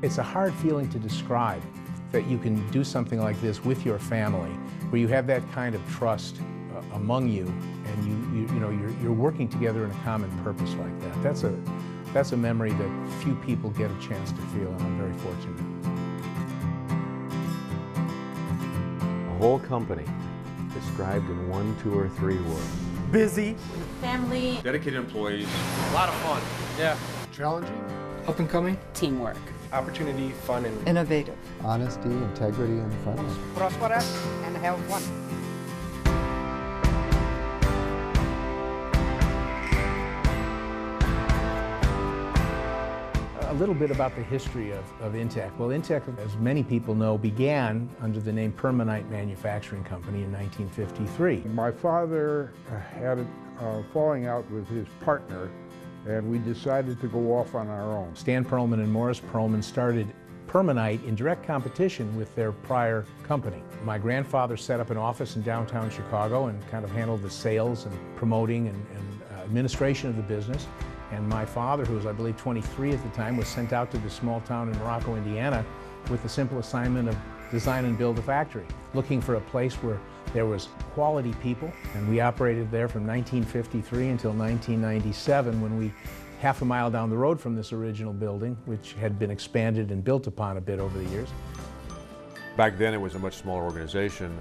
It's a hard feeling to describe, that you can do something like this with your family, where you have that kind of trust among you, and you're working together in a common purpose like that. That's a memory that few people get a chance to feel, and I'm very fortunate. A whole company described in 1, 2, or 3 words. Busy. Family. Dedicated employees. A lot of fun. Yeah. Challenging. Up and coming. Teamwork. Opportunity, fun, and innovative. Honesty, integrity, and friendly. Prosperous and have fun. A little bit about the history of Intec. Well, Intec, as many people know, began under the name Permanite Manufacturing Company in 1953. My father had a falling out with his partner, and we decided to go off on our own. Stan Perlman and Morris Perlman started Permanite in direct competition with their prior company. My grandfather set up an office in downtown Chicago and kind of handled the sales and promoting and administration of the business. And my father, who was, I believe, 23 at the time, was sent out to the small town in Morocco, Indiana, with the simple assignment of design and build a factory, looking for a place where there was quality people. And we operated there from 1953 until 1997, when we, half a mile down the road from this original building, which had been expanded and built upon a bit over the years. Back then it was a much smaller organization.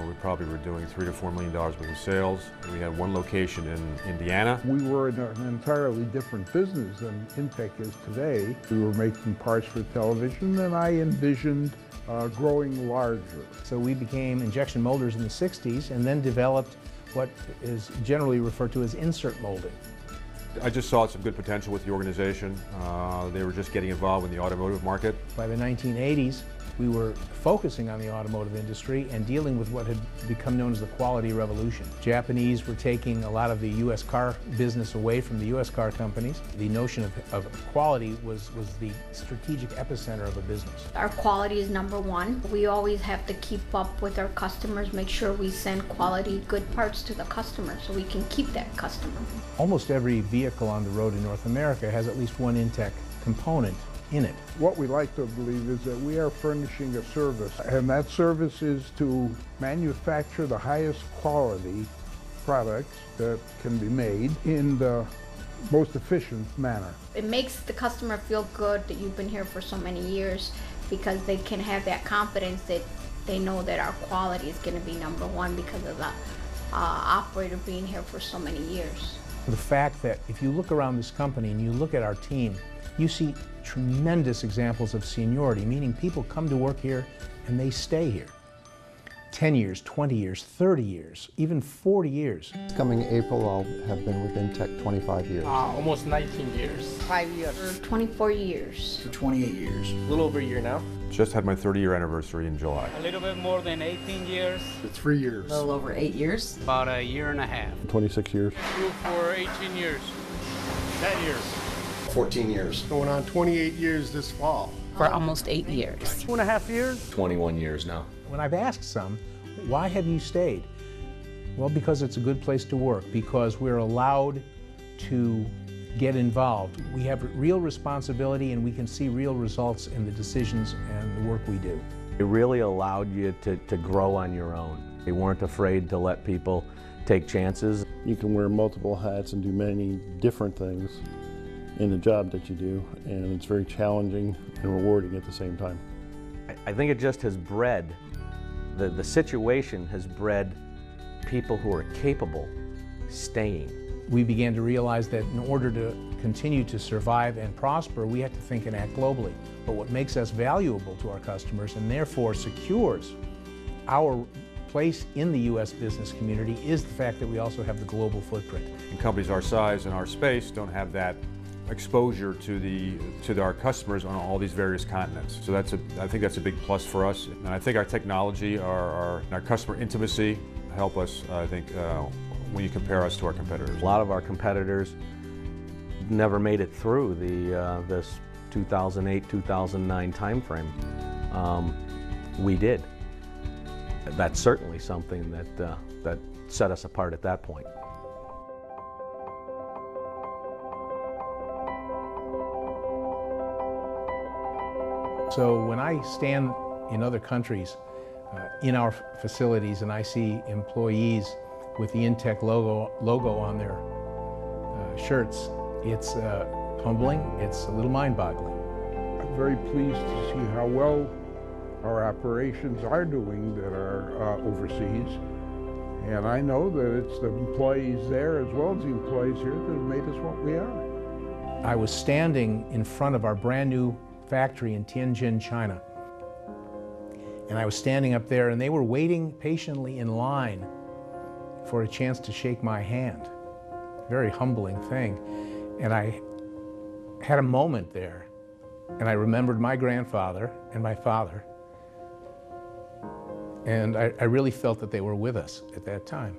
We probably were doing $3 to $4 million worth of sales. We had one location in Indiana. We were in an entirely different business than Intec is today. We were making parts for television, and I envisioned growing larger. So we became injection molders in the 60s and then developed what is generally referred to as insert molding. I just saw some good potential with the organization. They were just getting involved in the automotive market. By the 1980s, we were focusing on the automotive industry and dealing with what had become known as the quality revolution. Japanese were taking a lot of the U.S. car business away from the U.S. car companies. The notion of quality was the strategic epicenter of a business. Our quality is number one. We always have to keep up with our customers, make sure we send quality, good parts to the customer so we can keep that customer. Almost every vehicle on the road in North America has at least one Intec component in it. What we like to believe is that we are furnishing a service, and that service is to manufacture the highest quality products that can be made in the most efficient manner. It makes the customer feel good that you've been here for so many years, because they can have that confidence that they know that our quality is going to be number one because of the operator being here for so many years. The fact that if you look around this company and you look at our team, you see tremendous examples of seniority, meaning people come to work here and they stay here. 10 years, 20 years, 30 years, even 40 years. This coming April, I'll have been with Intec 25 years. Almost 19 years. 5 years. For 24 years. 28 years. A little over a year now. Just had my 30-year anniversary in July. A little bit more than 18 years. 3 years. A little over 8 years. About a year and a half. 26 years. Two for 18 years. 10 years. 14 years. Going on 28 years this fall. For almost 8 years. 2.5 years. 21 years now. When I've asked some, why have you stayed? Well, because it's a good place to work, because we're allowed to get involved. We have real responsibility and we can see real results in the decisions and the work we do. It really allowed you to grow on your own. They weren't afraid to let people take chances. You can wear multiple hats and do many different things in the job that you do, and it's very challenging and rewarding at the same time. I think it just has bred, the situation has bred people who are capable staying. We began to realize that in order to continue to survive and prosper, we had to think and act globally. But what makes us valuable to our customers and therefore secures our place in the U.S. business community is the fact that we also have the global footprint. And companies our size and our space don't have that exposure to our customers on all these various continents. So I think that's a big plus for us. And I think our technology, our customer intimacy help us, I think, when you compare us to our competitors. A lot of our competitors never made it through this 2008-2009 timeframe. We did. That's certainly something that set us apart at that point. So when I stand in other countries, in our facilities, and I see employees with the Intec logo on their shirts, it's humbling, it's a little mind-boggling. I'm very pleased to see how well our operations are doing that are overseas. And I know that it's the employees there as well as the employees here that have made us what we are. I was standing in front of our brand new factory in Tianjin, China. And I was standing up there and they were waiting patiently in line for a chance to shake my hand. Very humbling thing. And I had a moment there and I remembered my grandfather and my father. And I really felt that they were with us at that time.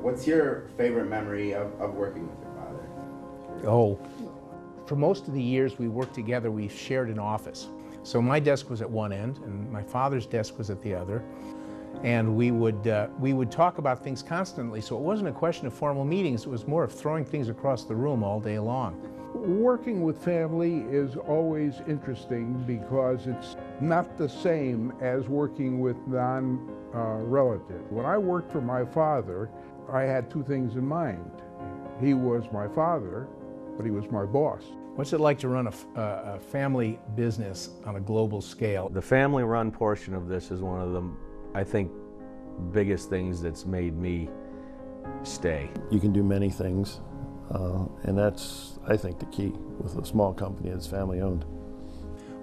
What's your favorite memory of working with your father? Oh, for most of the years we worked together, we shared an office. So my desk was at one end and my father's desk was at the other. And we would talk about things constantly, so it wasn't a question of formal meetings, it was more of throwing things across the room all day long. Working with family is always interesting because it's not the same as working with non-relatives. When I worked for my father, I had two things in mind. He was my father, but he was my boss. What's it like to run a family business on a global scale? The family-run portion of this is one of the, I think, biggest things that's made me stay. You can do many things, and that's, I think, the key with a small company that's family-owned.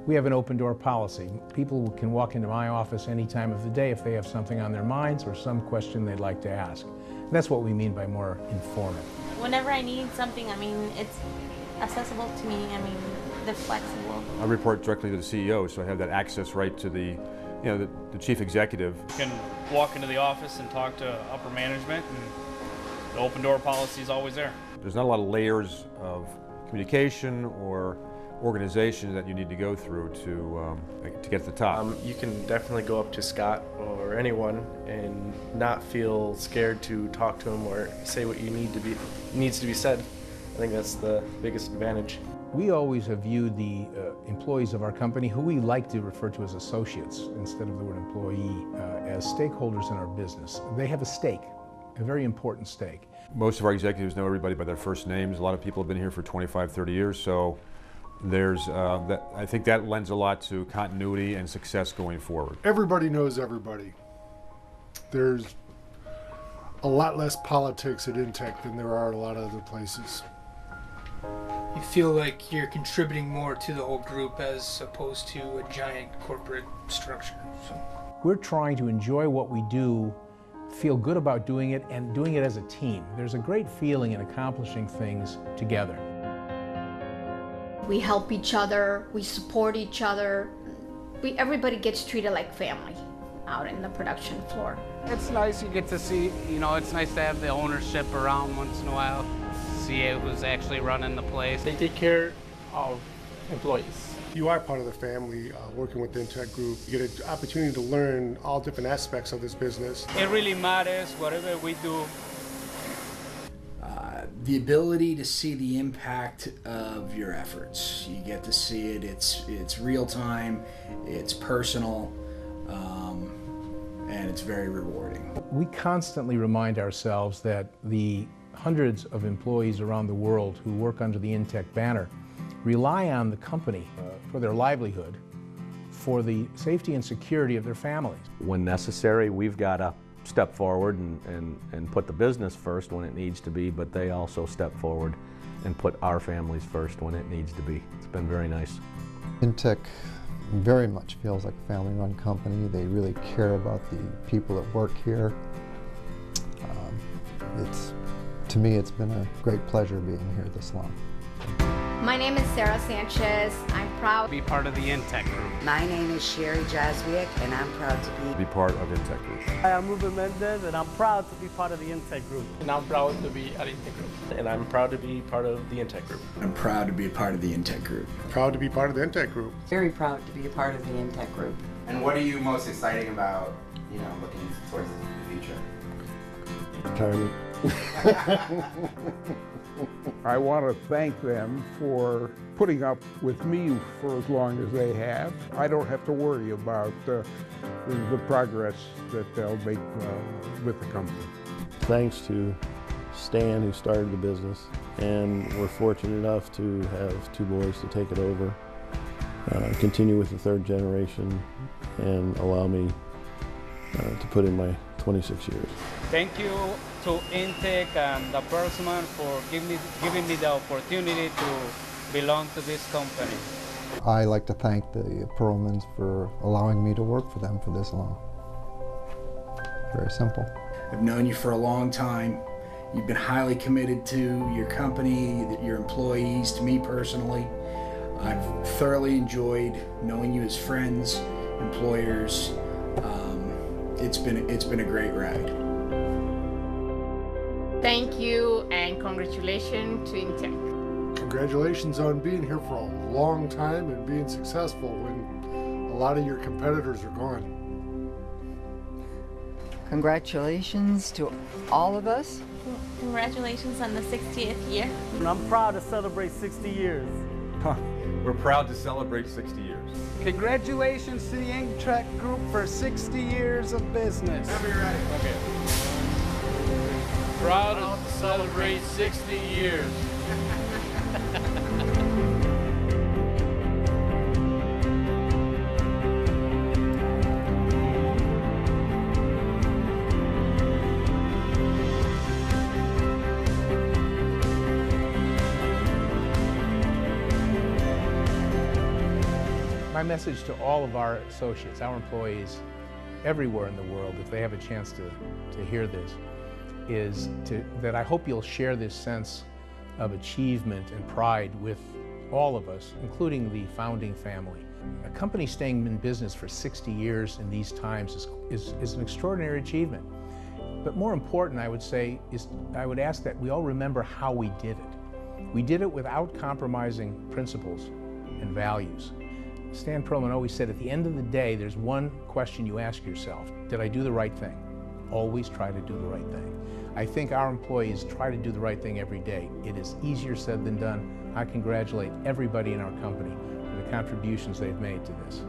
We have an open door policy. People can walk into my office any time of the day if they have something on their minds or some question they'd like to ask. And that's what we mean by more informal. Whenever I need something, I mean, it's accessible to me. I mean, they're flexible. I report directly to the CEO, so I have that access right to the the chief executive. You can walk into the office and talk to upper management, and the open door policy is always there. There's not a lot of layers of communication or organization that you need to go through to get to the top. You can definitely go up to Scott or anyone and not feel scared to talk to him or say what needs to be said. I think that's the biggest advantage. We always have viewed the employees of our company, who we like to refer to as associates instead of the word employee, as stakeholders in our business. They have a stake, a very important stake. Most of our executives know everybody by their first names. A lot of people have been here for 25, 30 years, so there's I think that lends a lot to continuity and success going forward. Everybody knows everybody. There's a lot less politics at Intec than there are at a lot of other places. You feel like you're contributing more to the whole group as opposed to a giant corporate structure. So. We're trying to enjoy what we do, feel good about doing it, and doing it as a team. There's a great feeling in accomplishing things together. We help each other, we support each other. Everybody gets treated like family out in the production floor. It's nice, you get to see, it's nice to have the ownership around once in a while. See who's actually running the place. They take care of employees. You are part of the family working with the Intec Group. You get an opportunity to learn all different aspects of this business. It really matters, whatever we do. The ability to see the impact of your efforts. You get to see it, it's real time, it's personal, and it's very rewarding. We constantly remind ourselves that the hundreds of employees around the world who work under the Intec banner rely on the company for their livelihood, for the safety and security of their families. When necessary, we've got to step forward and put the business first when it needs to be, but they also step forward and put our families first when it needs to be. It's been very nice. Intec very much feels like a family-run company. They really care about the people that work here. To me, it's been a great pleasure being here this long. My name is Sarah Sanchez. I'm proud to be part of the Intec group. My name is Sherry Jazwiak, and I'm proud to be part of Intec group. Hi, I'm Ruben Mendez, and I'm proud to be part of the Intec group. And I'm proud to be at Intec group. And I'm proud to be part of the Intec group. I'm proud to be a part of the Intec group. Proud to be part of the Intec group. Very proud to be a part of the Intec group. And what are you most excited about, looking towards the future? Retirement. I want to thank them for putting up with me for as long as they have. I don't have to worry about the progress that they'll make with the company. Thanks to Stan, who started the business, and we're fortunate enough to have two boys to take it over, continue with the third generation, and allow me to put in my 26 years. Thank you to Intec and the Bergsman for giving me the opportunity to belong to this company. I like to thank the Perlmans for allowing me to work for them for this long. Very simple. I've known you for a long time. You've been highly committed to your company, your employees, to me personally. I've thoroughly enjoyed knowing you as friends, employers. It's been a great ride. Thank you and congratulations to Intec. Congratulations on being here for a long time and being successful when a lot of your competitors are gone. Congratulations to all of us. Congratulations on the 60th year. And I'm proud to celebrate 60 years. We're proud to celebrate 60 years. Congratulations to the Intec group for 60 years of business. Whenever you're ready. Okay. Proud to celebrate 60 years. My message to all of our associates, our employees, everywhere in the world, if they have a chance to hear this, is that I hope you'll share this sense of achievement and pride with all of us, including the founding family. A company staying in business for 60 years in these times is an extraordinary achievement. But more important, I would say, is I would ask that we all remember how we did it. We did it without compromising principles and values. Stan Perlman always said, at the end of the day, there's one question you ask yourself: did I do the right thing? Always try to do the right thing. I think our employees try to do the right thing every day. It is easier said than done. I congratulate everybody in our company for the contributions they've made to this.